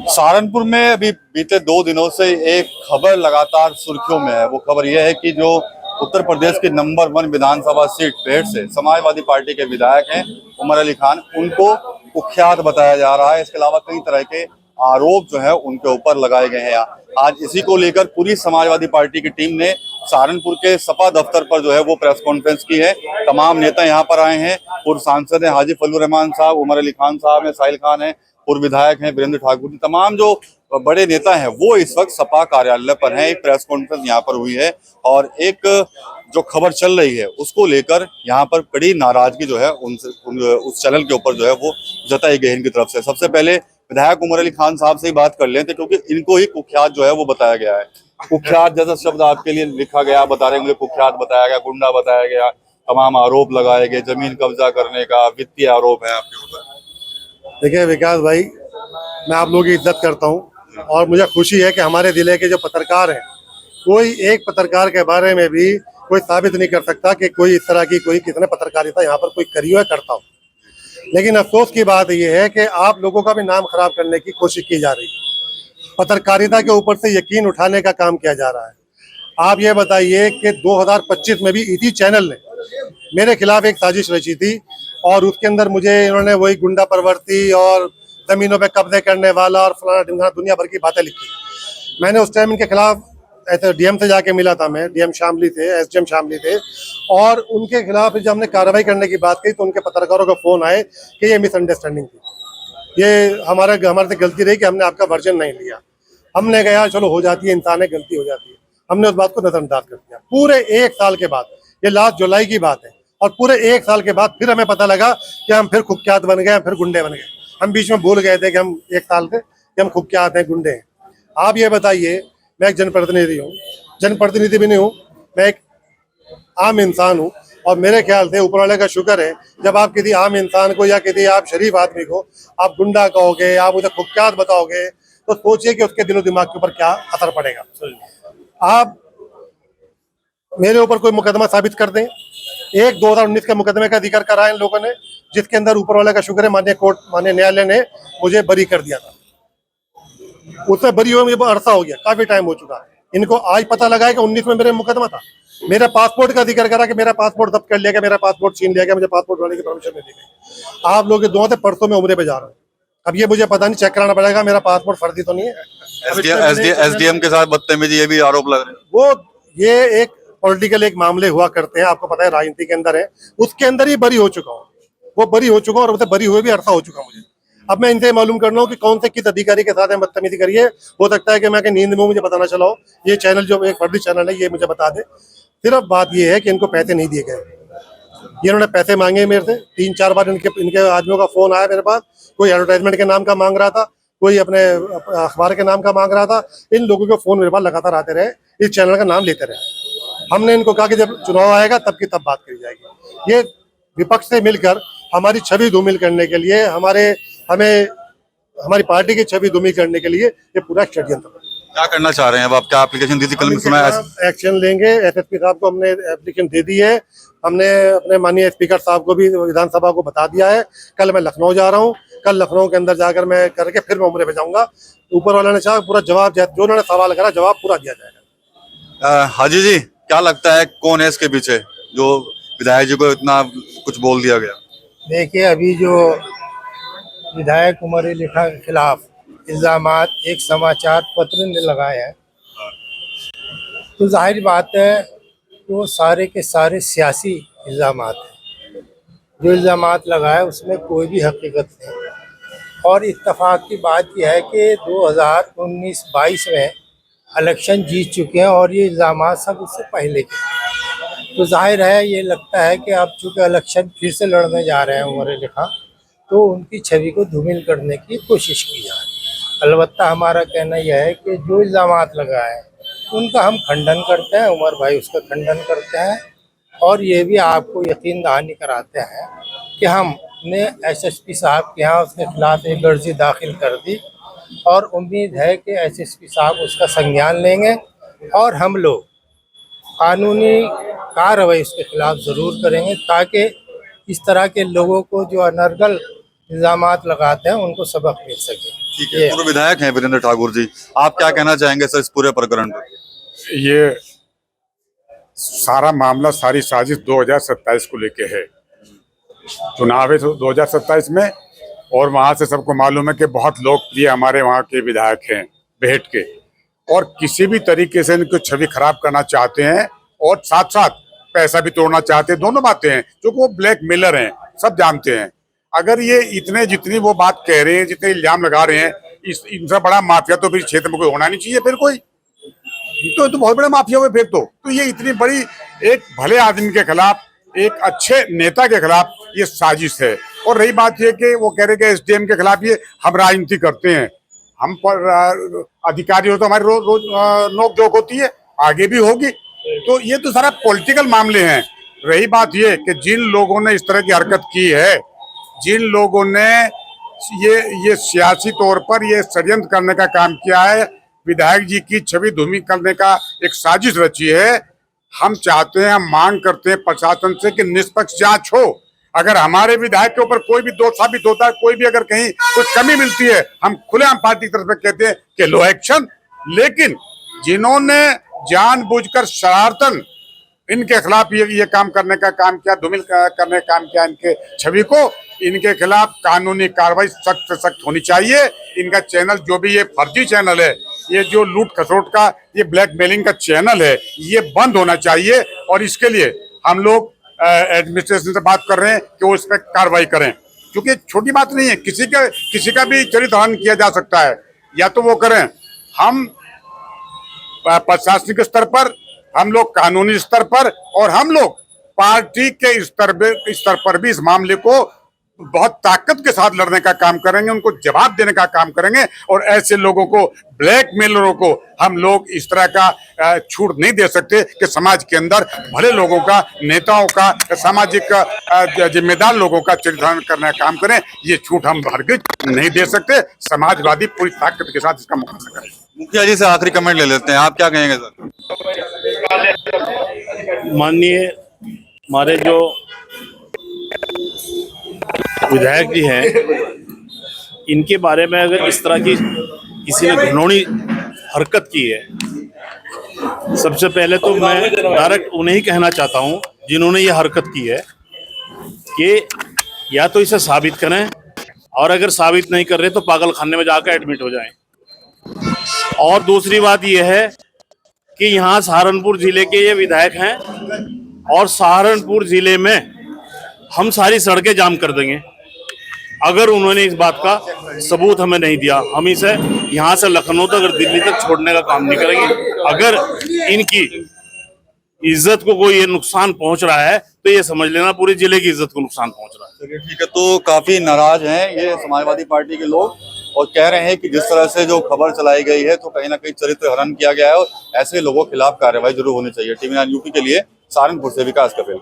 सहारनपुर में अभी बीते 2 दिनों से एक खबर लगातार सुर्खियों में है। वो खबर यह है कि जो उत्तर प्रदेश की नंबर 1 विधानसभा सीट पेड़ से समाजवादी पार्टी के विधायक हैं उमर अली खान, उनको कुख्यात बताया जा रहा है। इसके अलावा कई तरह के आरोप जो है उनके ऊपर लगाए गए हैं। आज इसी को लेकर पूरी समाजवादी पार्टी की टीम ने सहारनपुर के सपा दफ्तर पर जो है वो प्रेस कॉन्फ्रेंस की है। तमाम नेता यहाँ पर आए हैं। पूर्व सांसद हैं हाजी फजलुर रहमान साहब, उमर अली खान साहब हैं, साहिल खान हैं, पूर्व विधायक हैं वीरेंद्र ठाकुर जी, तमाम जो बड़े नेता हैं वो इस वक्त सपा कार्यालय पर हैं। एक प्रेस कॉन्फ्रेंस यहाँ पर हुई है और एक जो खबर चल रही है उसको लेकर यहाँ पर कड़ी नाराजगी जो है उस चैनल के ऊपर जो है वो जताई गई इनकी तरफ से। सबसे पहले विधायक उमर अली खान साहब से ही बात कर लेते, क्योंकि इनको ही कुख्यात जो है वो बताया गया है। कुख्यात जैसा शब्द आपके लिए लिखा गया, बता रहे मुझे कुख्यात बताया गया, गुंडा बताया गया, तमाम आरोप लगाए गए, जमीन कब्जा करने का वित्तीय आरोप है आपके ऊपर। देखिए विकास भाई, मैं आप लोगों की इज्जत करता हूं और मुझे खुशी है कि हमारे जिले के जो पत्रकार हैं, कोई एक पत्रकार के बारे में भी कोई साबित नहीं कर सकता कि कोई इस तरह की कोई कितने पत्रकारिता यहाँ पर कोई करी हो या करता हो। लेकिन अफसोस की बात यह है कि आप लोगों का भी नाम खराब करने की कोशिश की जा रही है। पत्रकारिता के ऊपर से यकीन उठाने का काम किया जा रहा है। आप ये बताइए कि 2025 में भी इसी चैनल ने मेरे खिलाफ एक साजिश रची थी और उसके अंदर मुझे इन्होंने वही गुंडा प्रवृत्ति और जमीनों पे कब्जे करने वाला और फलाना ढिमकाना दुनिया भर की बातें लिखी। मैंने उस टाइम इनके खिलाफ ऐसे डीएम से जाके मिला था, मैं डीएम शामली थे, एसडीएम शामली थे, और उनके खिलाफ जब हमने कार्रवाई करने की बात की तो उनके पत्रकारों का फोन आए कि ये मिसअंडरस्टैंडिंग थी, ये हमारे से गलती रही कि हमने आपका वर्जन नहीं लिया। हमने कहा चलो हो जाती है, इंसान है, गलती हो जाती है। हमने उस बात को नजरअंदाज कर दिया। पूरे 1 साल के बाद, ये लास्ट जुलाई की बात है, और पूरे 1 साल के बाद फिर हमें पता लगा कि हम फिर कुख्यात बन गए, फिर गुंडे बन गए। हम बीच में भूल गए थे कि हम 1 साल थे कि हम कुख्यात हैं, गुंडे हैं। आप ये बताइए, मैं एक जनप्रतिनिधि हूँ, जनप्रतिनिधि भी नहीं हूँ, मैं एक आम इंसान हूँ, और मेरे ख्याल से ऊपर वाले का शुक्र है जब आप किसी आम इंसान को या किसी आप शरीफ आदमी को आप गुंडा कहोगे, आप उसे कुख्यात बताओगे, तो सोचिए कि उसके दिलो दिमाग के ऊपर क्या असर पड़ेगा। आप मेरे ऊपर कोई मुकदमा साबित कर दें, एक 2019 के मुकदमे का जिक्र करा इन लोगों ने, जिसके अंदर ऊपर वाले का शुक्र है माननीय न्यायालय ने मुझे बरी कर दिया था। उससे बरी हुए मुझे अरसा हो गया, काफी टाइम हो चुका। इनको आज पता लगा है कि 19 में मेरे मुकदमा था। मेरे पासपोर्ट का जिक्र करा कि मेरा पासपोर्ट जब्त कर लिया गया, मेरा पासपोर्ट छीन लिया गया, मुझे पासपोर्ट बनाने की परमिशन नहीं दी गई। आप लोग के दुआ से परसों में उम्रे पे जा रहा हूँ। अब ये मुझे पता नहीं, चेक कराना पड़ेगा मेरा पासपोर्ट फर्जी तो नहीं है। एसडीएम के साथ बदतमीजी, ये भी आरोप लग रहे हैं। वो ये एक पॉलिटिकल एक मामले हुआ करते हैं, आपको पता है, राजनीति के अंदर है, उसके अंदर ही बरी हो चुका हूँ। वो बरी हो चुका हूँ और उसे बरी हुए भी अरसा हो चुका मुझे। अब मैं इनसे मालूम करना हूँ कि कौन से किस अधिकारी के साथ बदतमीजी करी है। हो सकता है कि मैं नींद में मुझे पता ना चला हो। ये चैनल जो एक फर्जी चैनल है ये मुझे बता दे। सिर्फ बात ये है कि इनको पैसे नहीं दिए गए। ये इन्होंने पैसे मांगे मेरे से 3-4 बार। इनके आदमियों का फोन आया मेरे पास, कोई एडवर्टाइजमेंट के नाम का मांग रहा था, कोई अपने अखबार के नाम का मांग रहा था। इन लोगों के फोन मेरे पास लगातार आते रहे, इस चैनल का नाम लेते रहे। हमने इनको कहा कि जब चुनाव आएगा तब की तब बात करी जाएगी। ये विपक्ष से मिलकर हमारी छवि धूमिल करने के लिए, हमारी पार्टी की छवि धूमिल करने के लिए ये पूरा षड्यंत्र। क्या करना चाह रहे हैं अब आप? क्या एप्लीकेशन दी थी कल में सुना है? एक्शन लेंगे। एसएसपी साहब को हमने एप्लीकेशन दे दी है। हमने अपने माननीय स्पीकर साहब को भी विधानसभा को बता दिया है। कल मैं लखनऊ जा रहा हूँ, कल लखनऊ के अंदर जाकर मैं करके फिर मैं उम्रे पे जाऊंगा। ऊपर वाला ने चाहा पूरा जवाब, जो उन्होंने सवाल करा जवाब पूरा दिया जाएगा। हाजी जी, क्या लगता है कौन है इसके पीछे जो विधायक जी को इतना कुछ बोल दिया गया? देखिए, अभी जो विधायक उमर अली खान के खिलाफ इल्जामात एक समाचार पत्र ने लगाए हैं, तो जाहिर बात है वो सारे के सारे सियासी इल्जामात हैं। जो इल्जामात लगाए उसमें कोई भी हकीकत नहीं। और इत्तेफाक की बात यह है कि 2019-22 में इलेक्शन जीत चुके हैं और ये इल्जामात सब उससे पहले के। तो जाहिर है ये लगता है कि अब चूँकि इलेक्शन फिर से लड़ने जा रहे हैं उमर अली खान, तो उनकी छवि को धूमिल करने की कोशिश की जा रही है। अलबत्ता हमारा कहना यह है कि जो इल्ज़ामात लगाए उनका हम खंडन करते हैं, उमर भाई उसका खंडन करते हैं, और ये भी आपको यकीन दहानी कराते हैं कि हमने एसएसपी साहब के यहाँ उसके खिलाफ एक अर्जी दाखिल कर दी, और उम्मीद है कि एसएसपी साहब उसका संज्ञान लेंगे और हम लोग कानूनी कार्रवाई उसके खिलाफ ज़रूर करेंगे, ताकि इस तरह के लोगों को जो अनर्गल इल्ज़ामात लगाते हैं उनको सबक मिल सके। ठीक है, पूर्व विधायक हैं वीरेंद्र ठाकुर जी, आप क्या कहना चाहेंगे सर इस पूरे प्रकरण पर? ये सारा मामला, सारी साजिश 2027 को लेके है। चुनाव है 2027 में, और वहां से सबको मालूम है कि बहुत लोकप्रिय हमारे वहाँ के विधायक हैं बेहट के, और किसी भी तरीके से इनको छवि खराब करना चाहते हैं और साथ साथ पैसा भी तोड़ना चाहते हैं। दोनों बातें हैं, क्योंकि वो ब्लैक मेलर हैं, सब जानते हैं। अगर ये इतने जितनी वो बात कह रहे हैं, जितने इल्जाम लगा रहे हैं, इनसे बड़ा माफिया तो फिर क्षेत्र में कोई होना नहीं चाहिए फिर कोई। तो बहुत बड़े माफिया हुए फिर तो ये इतनी बड़ी एक भले आदमी के खिलाफ, एक अच्छे नेता के खिलाफ ये साजिश है। और रही बात ये कि वो कह रहे कि एसडीएम के खिलाफ ये हम राजनीति करते हैं, हम पर अधिकारी हो तो हमारी रोज नोक झोंक होती है, आगे भी होगी। तो ये तो सारा पॉलिटिकल मामले हैं। रही बात ये कि जिन लोगों ने इस तरह की हरकत की है, जिन लोगों ने ये सियासी तौर पर ये षड्यंत्र करने का काम किया है, विधायक जी की छवि धूमिल करने का एक साजिश रची है, हम चाहते हैं, हम मांग करते हैं प्रशासन से कि निष्पक्ष जांच हो। अगर हमारे विधायक के ऊपर कोई भी दोष साबित होता है, कोई भी अगर कहीं कुछ कमी मिलती है, हम खुलेआम पार्टी की तरफ से कहते हैं कि लो एक्शन। लेकिन जिन्होंने जानबूझकर शरारतन इनके खिलाफ ये काम करने का काम किया, धूमिल करने का काम किया इनके छवि को, इनके खिलाफ कानूनी कार्रवाई सख्त से सख्त होनी चाहिए। इनका चैनल, जो भी ये फर्जी चैनल है, ये जो लूट खसोट का, ये ब्लैकमेलिंग का चैनल है, ये बंद होना चाहिए। और इसके लिए हम लोग एडमिनिस्ट्रेशन से बात कर रहे हैं कि वो इस पर कार्रवाई करें, क्योंकि छोटी बात नहीं है। किसी का भी चरित्र हनन किया जा सकता है, या तो वो करें। हम प्रशासनिक स्तर पर, हम लोग कानूनी स्तर पर, और हम लोग पार्टी के स्तर पर भी इस मामले को बहुत ताकत के साथ लड़ने का काम करेंगे, उनको जवाब देने का काम करेंगे। और ऐसे लोगों को, ब्लैकमेलरों को हम लोग इस तरह का छूट नहीं दे सकते कि समाज के अंदर भले लोगों का, नेताओं का, सामाजिक जिम्मेदार लोगों का चरित्र करने का काम करें। ये छूट हम हरगिज नहीं दे सकते। समाजवादी पूरी ताकत के साथ इसका मुकाबला करें। मुखिया जी से आखिरी कमेंट ले लेते हैं, आप क्या कहेंगे सर? माननीय हमारे जो विधायक जी हैं, इनके बारे में अगर इस तरह की किसी ने घिनौनी हरकत की है, सबसे पहले तो मैं डायरेक्ट उन्हें ही कहना चाहता हूं जिन्होंने ये हरकत की है कि या तो इसे साबित करें, और अगर साबित नहीं कर रहे तो पागल खाने में जाकर एडमिट हो जाएं। और दूसरी बात यह है कि यहाँ सहारनपुर जिले के ये विधायक हैं, और सहारनपुर जिले में हम सारी सड़कें जाम कर देंगे अगर उन्होंने इस बात का सबूत हमें नहीं दिया। हम इसे यहाँ से लखनऊ तक और दिल्ली तक छोड़ने का काम नहीं करेंगे। अगर इनकी इज्जत को कोई ये नुकसान पहुंच रहा है तो ये समझ लेना पूरे जिले की इज्जत को नुकसान पहुंच रहा है। चलिए ठीक है, तो काफी नाराज हैं ये समाजवादी पार्टी के लोग, और कह रहे हैं कि जिस तरह से जो खबर चलाई गई है तो कहीं ना कहीं चरित्र हनन किया गया है, और ऐसे लोगों के खिलाफ कार्रवाई जरूर होनी चाहिए। TV9 यूपी के लिए सहारनपुर से विकास कपिल।